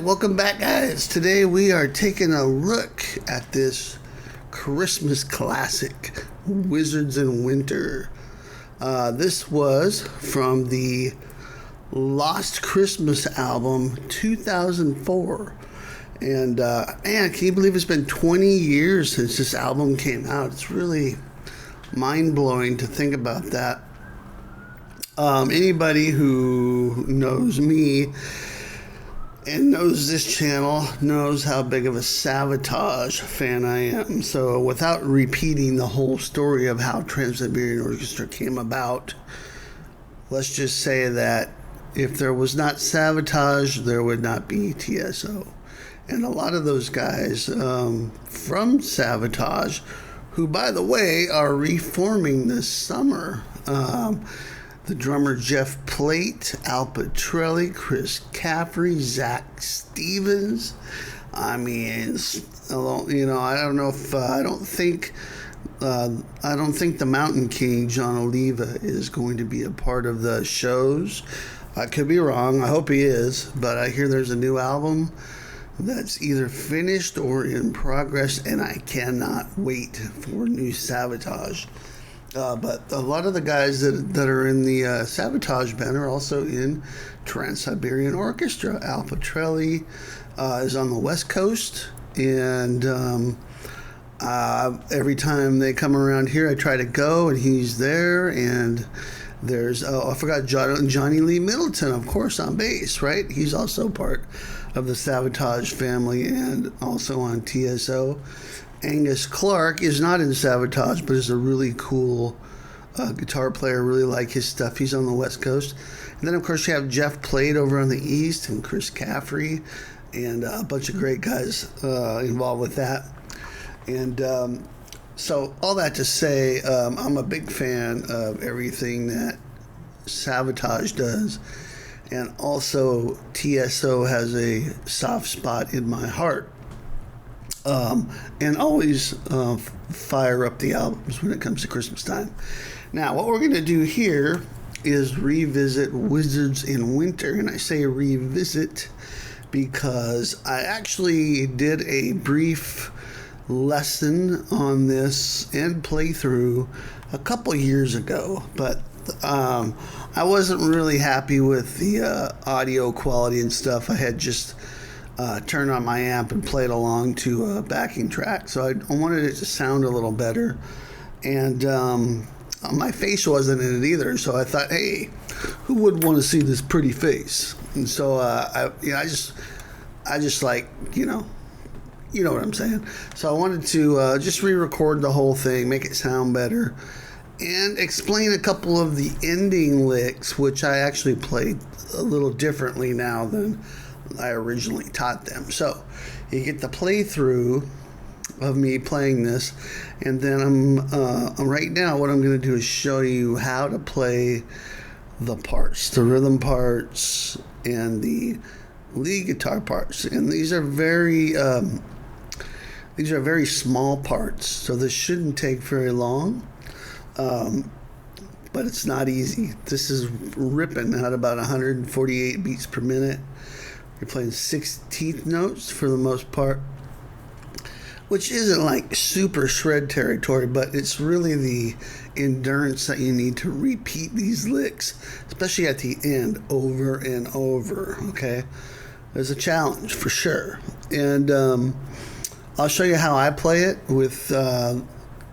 welcome back, guys. Today we are taking a look at this Christmas classic, Wizards in Winter. This was from the Lost Christmas album 2004. And man, can you believe it's been 20 years since this album came out? It's really mind-blowing to think about that. Anybody who knows me and knows this channel knows how big of a Savatage fan I am. So without repeating the whole story of how Trans Siberian Orchestra came about, let's just say that if there was not Savatage, there would not be TSO. And a lot of those guys from Savatage, who, by the way, are reforming this summer. The drummer Jeff Plate, Al Petrelli, Chris Caffrey, Zach Stevens. I mean, you know, I don't know if I don't think the Mountain King John Oliva is going to be a part of the shows. I could be wrong. I hope he is, but I hear there's a new album that's either finished or in progress, and I cannot wait for new Savatage. But a lot of the guys that are in the Savatage band are also in Trans Siberian Orchestra. Al Petrelli is on the West Coast, and every time they come around here, I try to go, and he's there. And there's, I forgot Johnny Lee Middleton, of course, on bass, right? He's also part of the Savatage family and also on TSO. Angus Clark is not in Savatage, but is a really cool guitar player. Really like his stuff. He's on the West Coast. And then, of course, you have Jeff Plate over on the East and Chris Caffrey and a bunch of great guys involved with that. And so all that to say, I'm a big fan of everything that Savatage does. And also TSO has a soft spot in my heart. And always fire up the albums when it comes to Christmas time. Now, what we're going to do here is revisit Wizards in Winter. And I say revisit because I actually did a brief lesson on this and playthrough a couple years ago. But I wasn't really happy with the audio quality and stuff. I had just turned on my amp and played along to a backing track. So I wanted it to sound a little better. And my face wasn't in it either. So I thought, hey, who would want to see this pretty face? And so I just like, you know what I'm saying. So I wanted to just re-record the whole thing, make it sound better, and explain a couple of the ending licks, which I actually played a little differently now than I originally taught them. So you get the playthrough of me playing this, and then I'm right now what I'm going to do is show you how to play the parts, the rhythm parts and the lead guitar parts. And these are very small parts, so this shouldn't take very long. But it's not easy. This is ripping at about 148 beats per minute. You're playing 16th notes for the most part, which isn't like super shred territory, but it's really the endurance that you need to repeat these licks, especially at the end, over and over, okay? There's a challenge for sure. And I'll show you how I play it with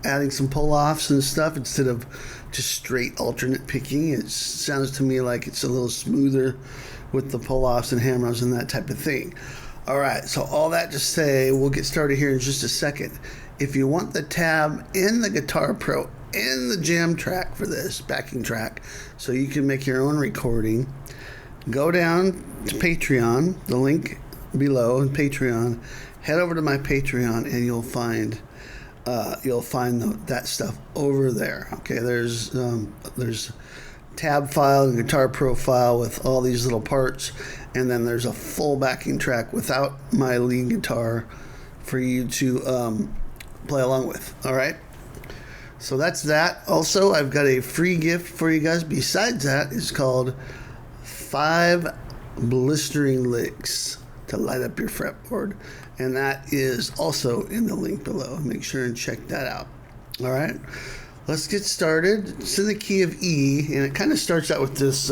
adding some pull-offs and stuff instead of just straight alternate picking. It sounds to me like it's a little smoother with the pull-offs and hammer-ons and that type of thing. All right, so all that to say, we'll get started here in just a second. If you want the tab in the Guitar Pro and the jam track for this, backing track, so you can make your own recording, go down to Patreon, the link below in Patreon, head over to my Patreon, and you'll find that stuff over there. Okay, there's tab file and guitar profile with all these little parts, and then there's a full backing track without my lead guitar for you to play along with. All right, so that's that. Also, I've got a free gift for you guys besides that. It's called 5 blistering licks to light up your fretboard. And that is also in the link below. Make sure and check that out. All right, let's get started. It's in the key of E, and it kind of starts out with this.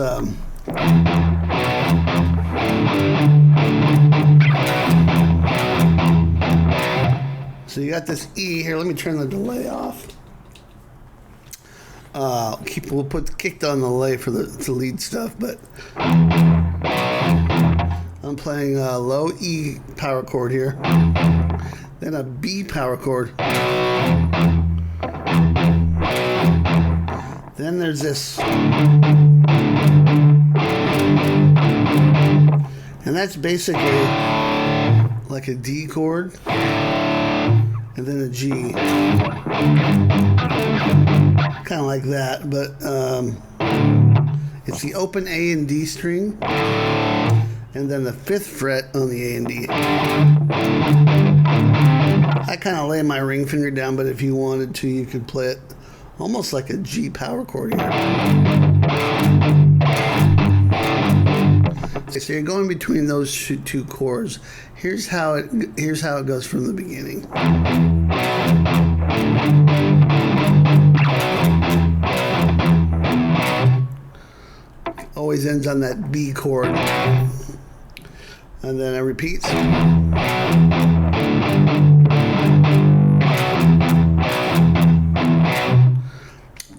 So you got this E here. Let me turn the delay off. We'll put the kick down the delay for the lead stuff, but I'm playing a low E power chord here, then a B power chord, then there's this, and that's basically like a D chord, and then a G, kind of like that, but it's the open A and D string, and then the 5th fret on the A and D. I kind of lay my ring finger down, but if you wanted to, you could play it almost like a G power chord here. So you're going between those two chords. Here's how it goes from the beginning. Always ends on that B chord, and then it repeats.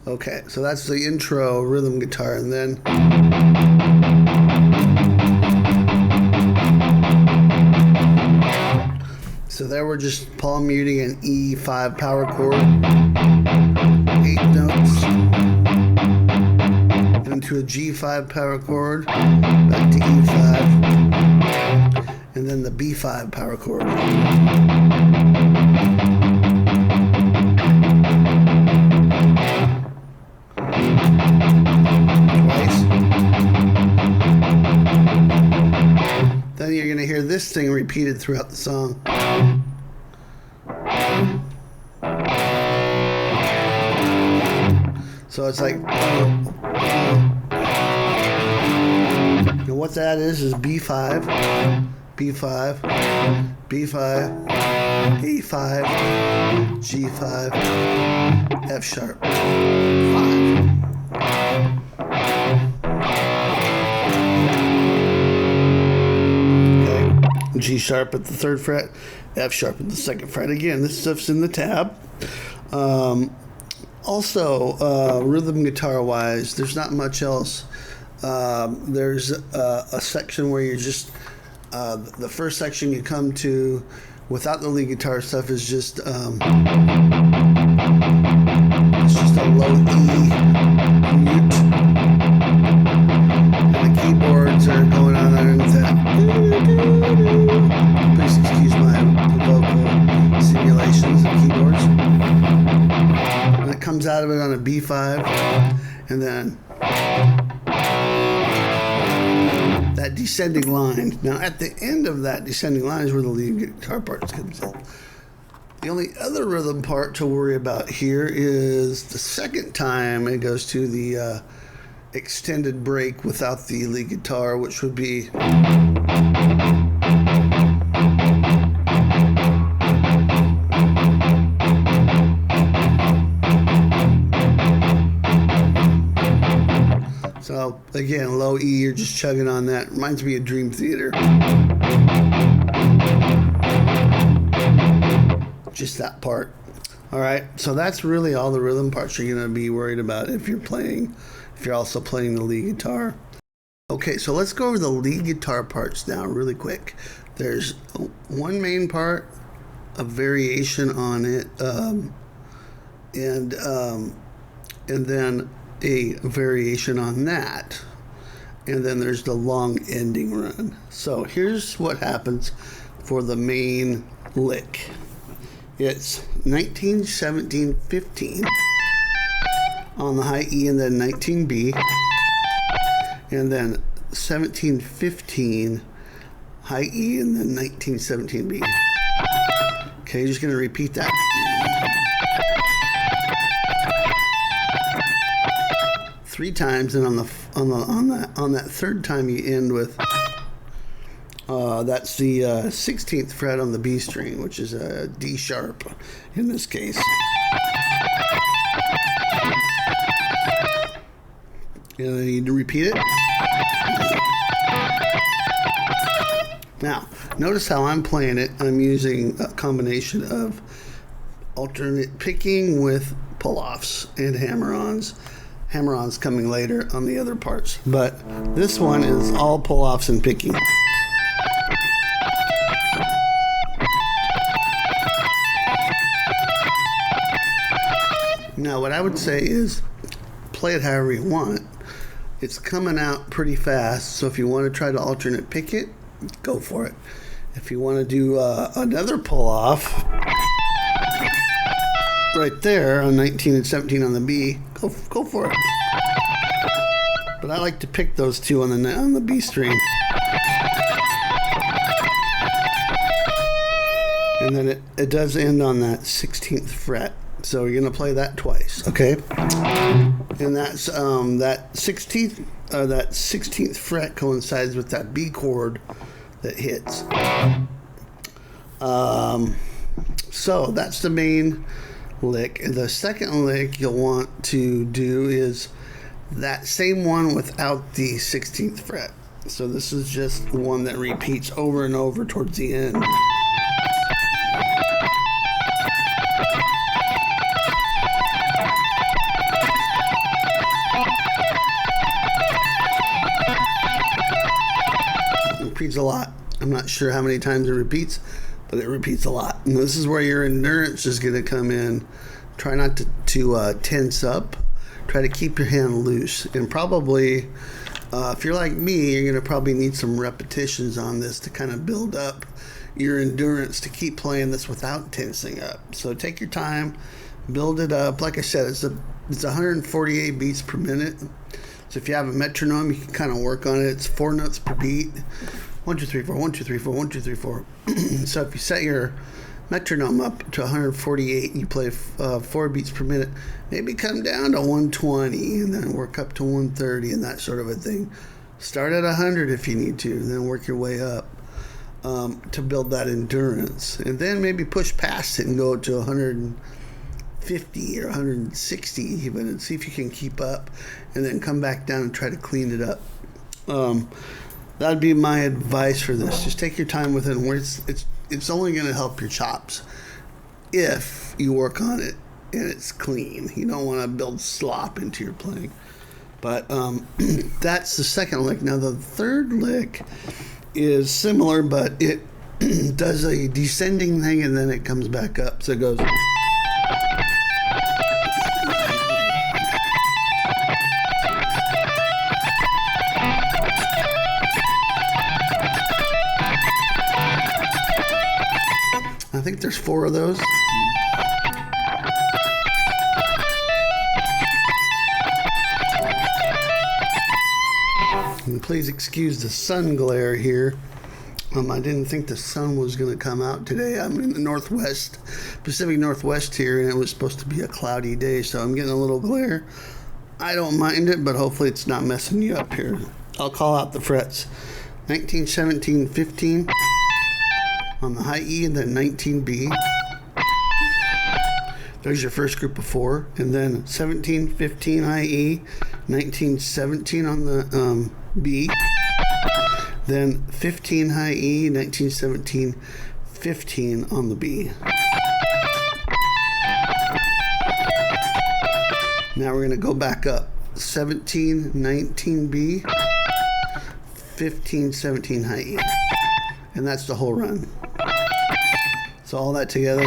Okay, so that's the intro rhythm guitar, and then so there we're just palm muting an E5 power chord, 8 notes, into a G5 power chord, back to E5, and then the B5 power chord. Twice. Then you're going to hear this thing repeated throughout the song. So it's like, and what that is B5, B5, B5, A5, G5, F sharp, 5. Okay, G sharp at the 3rd fret, F sharp at the 2nd fret. Again, this stuff's in the tab. Also, rhythm guitar wise, there's not much else. There's a section where you're just, the first section you come to without the lead guitar stuff is just, it's just a low E mute. And the keyboards are going on underneath that. Please excuse my vocal simulations of keyboards. And it comes out of it on a B5, and then that descending line. Now, at the end of that descending line is where the lead guitar part comes in. The only other rhythm part to worry about here is the second time it goes to the extended break without the lead guitar, which would be so again, low E, you're just chugging on that. Reminds me of Dream Theater. Just that part. All right, so that's really all the rhythm parts you're going to be worried about if you're also playing the lead guitar. Okay, so let's go over the lead guitar parts now really quick. There's one main part, a variation on it, and then a variation on that, and then there's the long ending run. So here's what happens for the main lick. It's 19, 17, 15 on the high E, and then 19B, and then 17, 15 high E, and then 19, 17B. Okay, you're just going to repeat that. Three times, and on that third time you end with That's the 16th fret on the B string, which is a D sharp in this case. You need to repeat it. Now, notice how I'm playing it. I'm using a combination of alternate picking with pull-offs and hammer-ons. Hammer-ons coming later on the other parts. But this one is all pull-offs and picking. Now, what I would say is play it however you want. It's coming out pretty fast, so if you want to try to alternate pick it, go for it. If you want to do another pull-off right there on 19 and 17 on the B, go for it. But I like to pick those two on the B string. And then it does end on that 16th fret. So you're going to play that twice, okay? And that's that 16th fret coincides with that B chord that hits. So that's the main lick. And the second lick you'll want to do is that same one without the 16th fret. So this is just one that repeats over and over towards the end. Repeats a lot. I'm not sure how many times it repeats, but it repeats a lot. And this is where your endurance is going to come in. Try not to tense up. Try to keep your hand loose. And probably, if you're like me, you're going to probably need some repetitions on this to kind of build up your endurance to keep playing this without tensing up. So take your time, build it up. Like I said, it's 148 beats per minute. So if you have a metronome, you can kind of work on it. It's 4 notes per beat. 1, 2, 3, 4, 1, 2, 3, 4, 1, 2, 3, 4. So if you set your metronome up to 148 and you play 4 beats per minute, maybe come down to 120 and then work up to 130 and that sort of a thing. Start at 100 if you need to, and then work your way up to build that endurance. And then maybe push past it and go to 150 or 160 even and see if you can keep up, and then come back down and try to clean it up. That'd be my advice for this. Just take your time with it, and it's only going to help your chops if you work on it and it's clean. You don't want to build slop into your playing. But that's the second lick. Now the third lick is similar, but it does a descending thing and then it comes back up. So it goes. I think there's 4 of those. And please excuse the sun glare here. I didn't think the sun was going to come out today. I'm in the Northwest, Pacific Northwest here, and it was supposed to be a cloudy day, so I'm getting a little glare. I don't mind it, but hopefully it's not messing you up here. I'll call out the frets. 19, 17, 15 on the high E, and then 19B. There's your first group of 4. And then 17, 15 high E, 19, 17 on the B. Then 15 high E, 19, 17, 15 on the B. Now we're going to go back up. 17, 19B, 15, 17 high E. And that's the whole run. So all that together.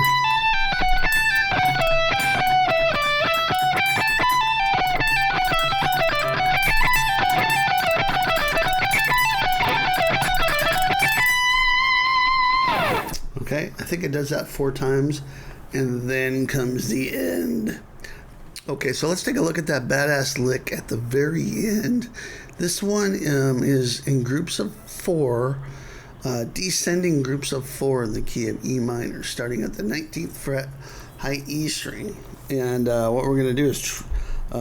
Okay, I think it does that 4 times, and then comes the end. Okay, so let's take a look at that badass lick at the very end. This one is in groups of 4, descending groups of 4 in the key of E minor, starting at the 19th fret high E string. And what we're going to do is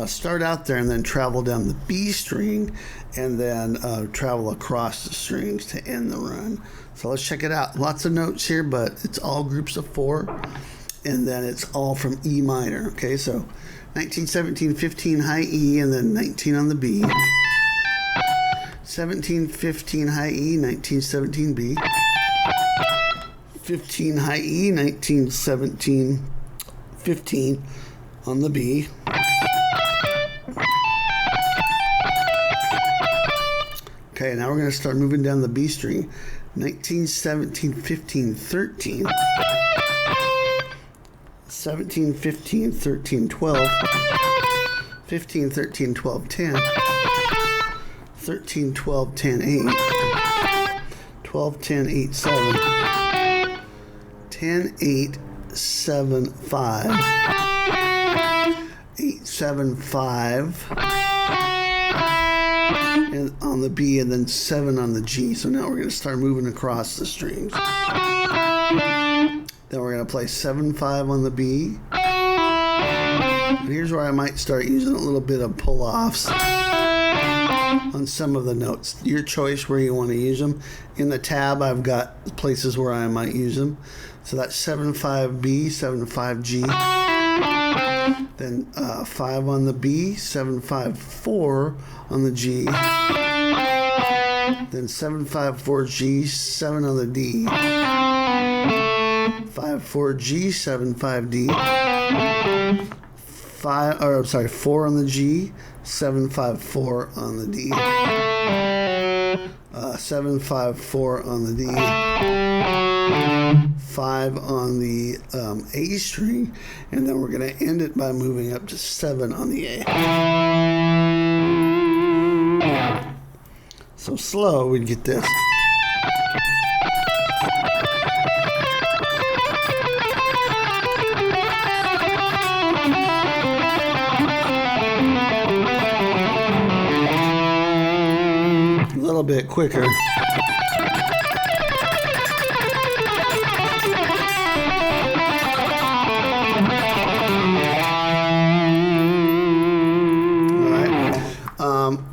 start out there and then travel down the B string and then travel across the strings to end the run. So let's check it out. Lots of notes here, but it's all groups of 4, and then it's all from E minor. Okay, so 19, 17, 15 high E, and then 19 on the B. 17, 15 high E, 19, 17 B. 15 high E, 19, 17, 15 on the B. Okay, now we're going to start moving down the B string. 19, 17, 15, 13. 17, 15, 13, 12. 15, 13, 12, 10. 13, 12, 10, 8. 12, 10, 8, 7. 10, 8, 7, 5. 8, 7, 5. And on the B, and then 7 on the G. So now we're going to start moving across the strings. Then we're going to play 7, 5 on the B. And here's where I might start using a little bit of pull-offs on some of the notes. Your choice where you want to use them. In the tab, I've got places where I might use them. So that's 7, 5 B, 7, 5 G. Then 5 on the B, 7, 5, 4 on the G. Then 7, 5, 4 G, 7 on the D. 5, 4 G, 7, 5 D. 4 on the G, 7, 5, 4 on the D. 7, 5, 4 on the D. 5 on the A string, and then we're going to end it by moving up to 7 on the A. So slow, we'd get this. A little bit quicker.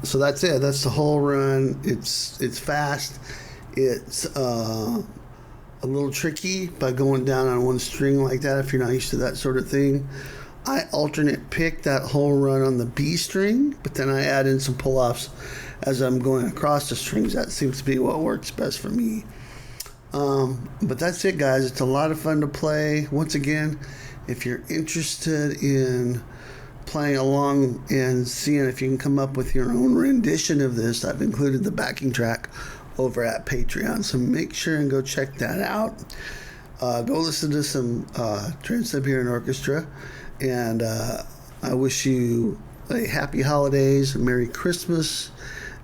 So that's it. That's the whole run. It's fast. It's a little tricky by going down on one string like that if you're not used to that sort of thing. I alternate pick that whole run on the B string, but then I add in some pull-offs as I'm going across the strings. That seems to be what works best for me. But that's it, guys. It's a lot of fun to play. Once again, if you're interested in playing along and seeing if you can come up with your own rendition of this, I've included the backing track over at Patreon, so make sure and go check that out. Go listen to some Trans Siberian Orchestra, and I wish you a happy holidays, a Merry Christmas,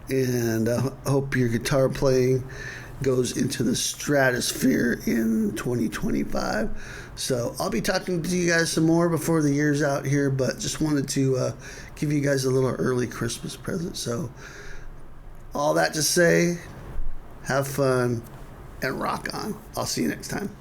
and I hope your guitar playing goes into the stratosphere in 2025. So I'll be talking to you guys some more before the year's out here, but just wanted to give you guys a little early Christmas present. So all that to say, have fun and rock on. I'll see you next time.